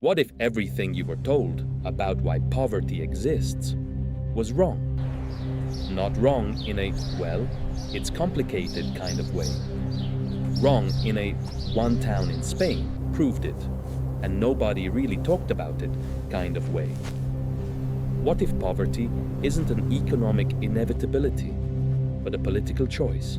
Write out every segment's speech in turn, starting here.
What if everything you were told about why poverty exists was wrong? Not wrong in a, well, it's complicated kind of way. Wrong in a one town in Spain proved it, and nobody really talked about it kind of way. What if poverty isn't an economic inevitability, but a political choice?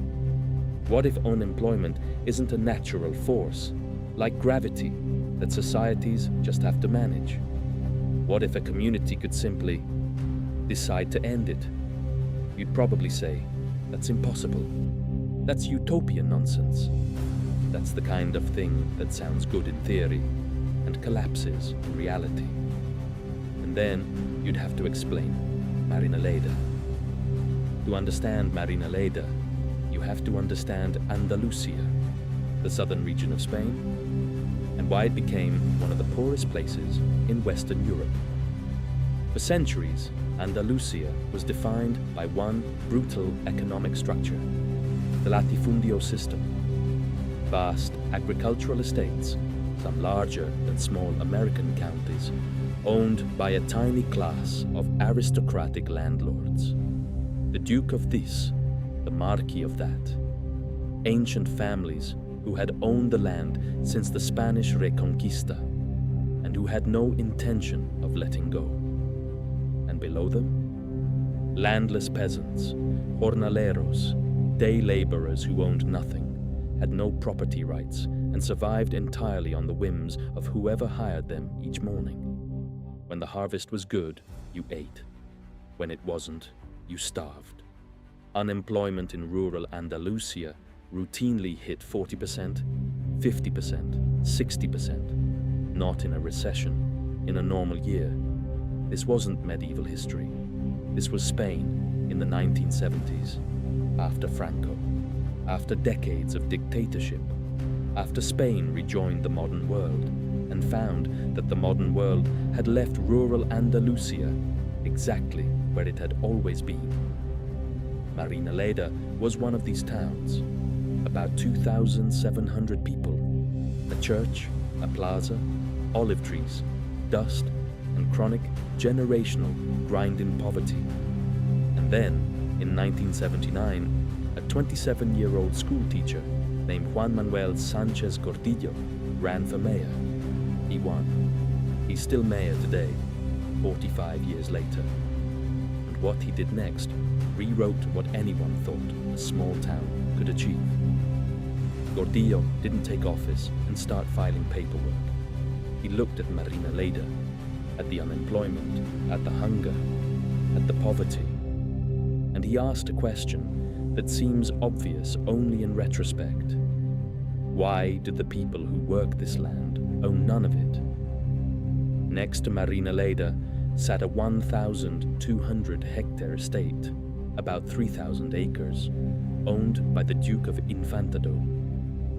What if unemployment isn't a natural force, like gravity, that societies just have to manage? What if a community could simply decide to end it? You'd probably say, that's impossible. That's utopian nonsense. That's the kind of thing that sounds good in theory and collapses in reality. And then you'd have to explain Marinaleda. To understand Marinaleda, you have to understand Andalusia, the southern region of Spain, and why it became one of the poorest places in Western Europe. For centuries, Andalusia was defined by one brutal economic structure, the latifundio system. Vast agricultural estates, some larger than small American counties, owned by a tiny class of aristocratic landlords. The Duke of this, the Marquis of that. Ancient families who had owned the land since the Spanish Reconquista and who had no intention of letting go. And below them, landless peasants, jornaleros, day laborers who owned nothing, had no property rights, and survived entirely on the whims of whoever hired them each morning. When the harvest was good, you ate. When it wasn't, you starved. Unemployment in rural Andalusia routinely hit 40%, 50%, 60%. Not in a recession, in a normal year. This wasn't medieval history. This was Spain in the 1970s, after Franco, after decades of dictatorship, after Spain rejoined the modern world and found that the modern world had left rural Andalusia exactly where it had always been. Marinaleda was one of these towns, about 2,700 people, a church, a plaza, olive trees, dust, and chronic, generational grind in poverty. And then, in 1979, a 27-year-old schoolteacher named Juan Manuel Sanchez Gordillo ran for mayor. He won. He's still mayor today, 45 years later. And what he did next rewrote what anyone thought a small town could achieve. Gordillo didn't take office and start filing paperwork. He looked at Marinaleda, at the unemployment, at the hunger, at the poverty, and he asked a question that seems obvious only in retrospect. Why did the people who work this land own none of it? Next to Marinaleda sat a 1,200 hectare estate, about 3,000 acres, owned by the Duke of Infantado,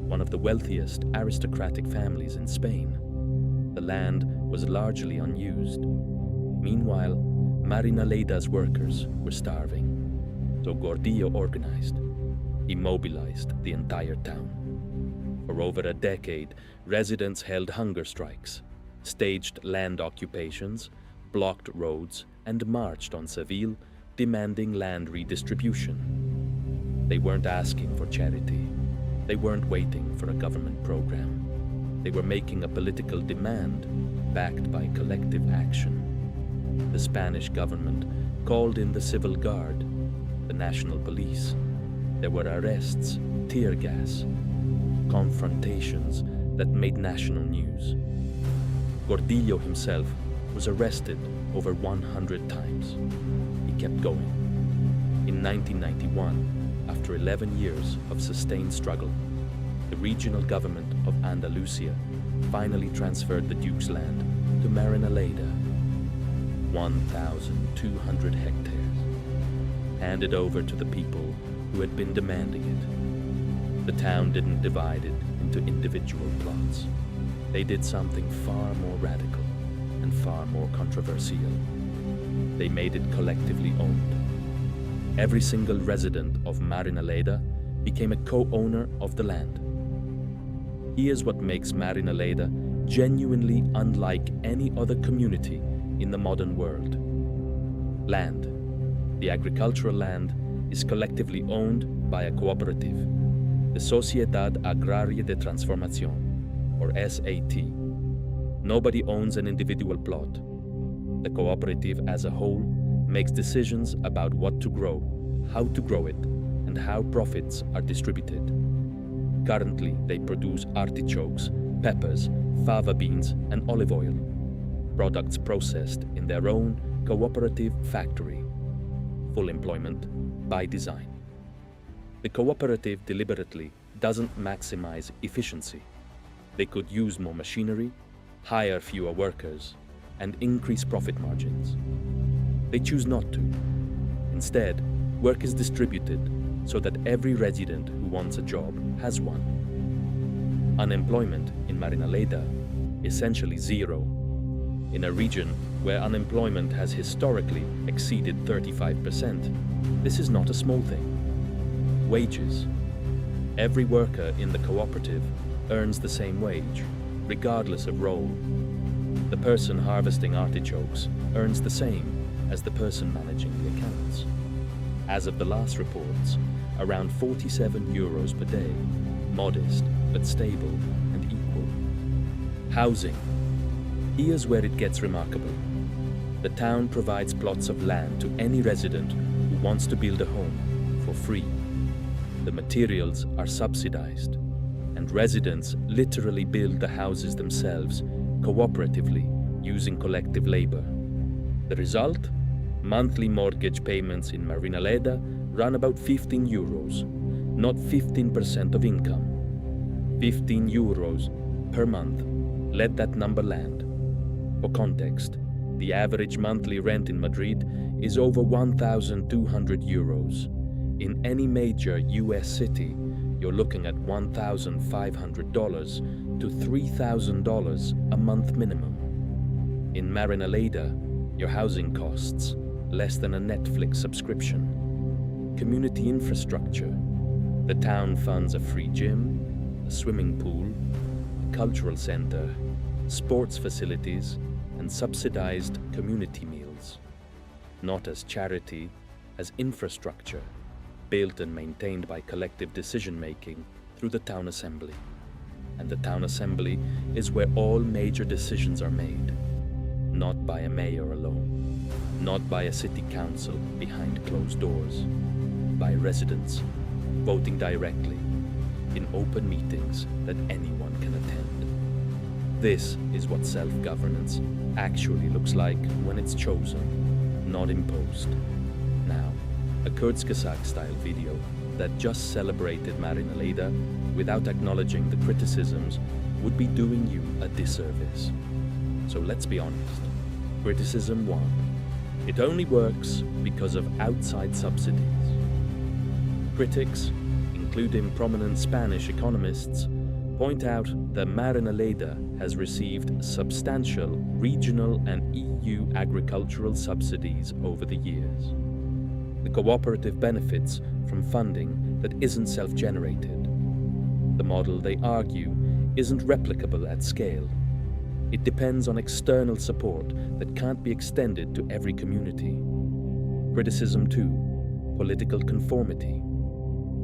one of the wealthiest aristocratic families in Spain. The land was largely unused. Meanwhile, Marinaleda's workers were starving. So Gordillo organized. He mobilized the entire town. For over a decade, residents held hunger strikes, staged land occupations, blocked roads, and marched on Seville, demanding land redistribution. They weren't asking for charity. They weren't waiting for a government program. They were making a political demand backed by collective action. The Spanish government called in the civil guard, the national police. There were arrests, tear gas, confrontations that made national news. Gordillo himself was arrested over 100 times. He kept going. In 1991, after 11 years of sustained struggle, the regional government of Andalusia finally transferred the Duke's land to Marinaleda, 1,200 hectares, handed over to the people who had been demanding it. The town didn't divide it into individual plots. They did something far more radical and far more controversial. They made it collectively owned. Every single resident of Marinaleda became a co-owner of the land. Here's what makes Marinaleda genuinely unlike any other community in the modern world. Land. The agricultural land is collectively owned by a cooperative, the Sociedad Agraria de Transformación, or SAT. Nobody owns an individual plot. The cooperative as a whole makes decisions about what to grow, how to grow it, and how profits are distributed. Currently, they produce artichokes, peppers, fava beans, and olive oil, products processed in their own cooperative factory. Full employment by design. The cooperative deliberately doesn't maximize efficiency. They could use more machinery, hire fewer workers, and increase profit margins. They choose not to. Instead, work is distributed so that every resident who wants a job has one. Unemployment in Marinaleda, essentially zero. In a region where unemployment has historically exceeded 35%, this is not a small thing. Wages. Every worker in the cooperative earns the same wage, regardless of role. The person harvesting artichokes earns the same as the person managing the accounts. As of the last reports, around 47 euros per day, modest but stable and equal. Housing. Here's where it gets remarkable. The town provides plots of land to any resident who wants to build a home for free. The materials are subsidized, and residents literally build the houses themselves cooperatively using collective labor. The result? Monthly mortgage payments in Marinaleda run about 15 euros, not 15% of income. 15 euros per month. Let that number land. For context, the average monthly rent in Madrid is over 1,200 euros. In any major US city, you're looking at $1,500 to $3,000 a month minimum. In Marinaleda, your housing costs less than a Netflix subscription. Community infrastructure. The town funds a free gym, a swimming pool, a cultural center, sports facilities, and subsidized community meals. Not as charity, as infrastructure, built and maintained by collective decision-making through the town assembly. And the town assembly is where all major decisions are made, not by a mayor alone, not by a city council behind closed doors, by residents voting directly in open meetings that anyone can attend. This is what self-governance actually looks like when it's chosen, not imposed. Now, a Kurzgesagt-style video that just celebrated Marinaleda without acknowledging the criticisms would be doing you a disservice. So let's be honest. Criticism 1. It only works because of outside subsidies. Critics, including prominent Spanish economists, point out that Marinaleda has received substantial regional and EU agricultural subsidies over the years. The cooperative benefits from funding that isn't self-generated. The model, they argue, isn't replicable at scale. It depends on external support that can't be extended to every community. Criticism 2. Political conformity.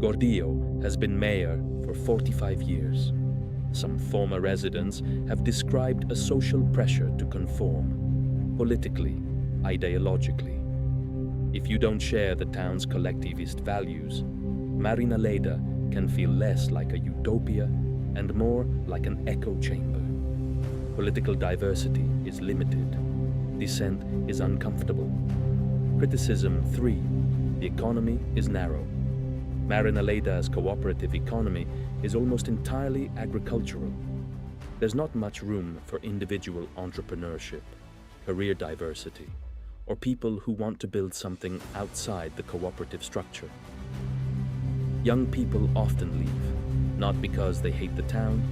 Gordillo has been mayor for 45 years. Some former residents have described a social pressure to conform, politically, ideologically. If you don't share the town's collectivist values, Marinaleda can feel less like a utopia and more like an echo chamber. Political diversity is limited. Dissent is uncomfortable. Criticism 3. The economy is narrow. Marinaleda's cooperative economy is almost entirely agricultural. There's not much room for individual entrepreneurship, career diversity, or people who want to build something outside the cooperative structure. Young people often leave, not because they hate the town,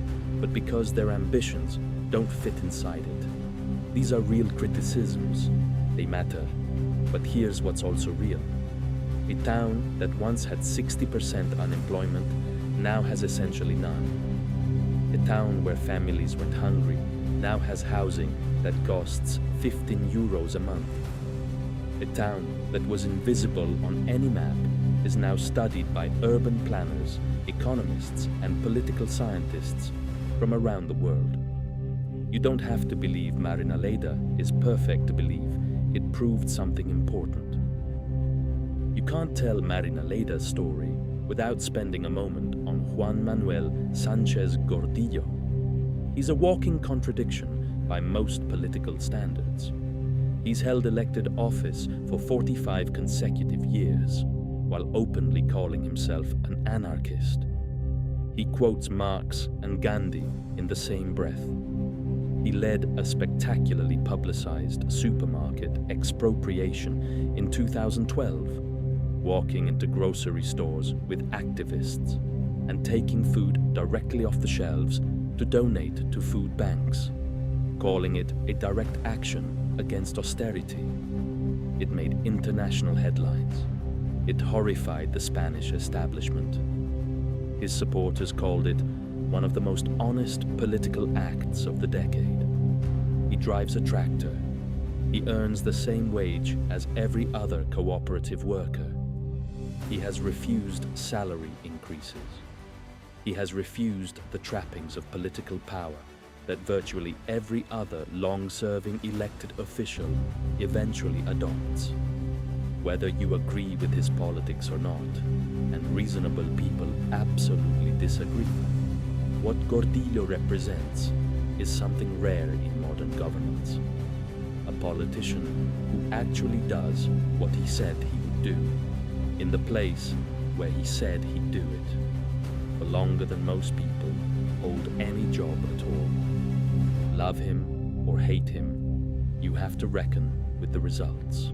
but because their ambitions don't fit inside it. These are real criticisms. They matter. But here's what's also real. A town that once had 60% unemployment now has essentially none. A town where families went hungry now has housing that costs 15 euros a month. A town that was invisible on any map is now studied by urban planners, economists, and political scientists from around the world. You don't have to believe Marinaleda is perfect to believe it proved something important. You can't tell Marinaleda's story without spending a moment on Juan Manuel Sanchez Gordillo. He's a walking contradiction by most political standards. He's held elected office for 45 consecutive years, while openly calling himself an anarchist. He quotes Marx and Gandhi in the same breath. He led a spectacularly publicized supermarket expropriation in 2012, walking into grocery stores with activists and taking food directly off the shelves to donate to food banks, calling it a direct action against austerity. It made international headlines. It horrified the Spanish establishment. His supporters called it one of the most honest political acts of the decade. He drives a tractor. He earns the same wage as every other cooperative worker. He has refused salary increases. He has refused the trappings of political power that virtually every other long-serving elected official eventually adopts. Whether you agree with his politics or not, and reasonable people absolutely disagree, what Gordillo represents is something rare in modern governance. A politician who actually does what he said he would do, in the place where he said he'd do it, for longer than most people hold any job at all. Love him or hate him, you have to reckon with the results.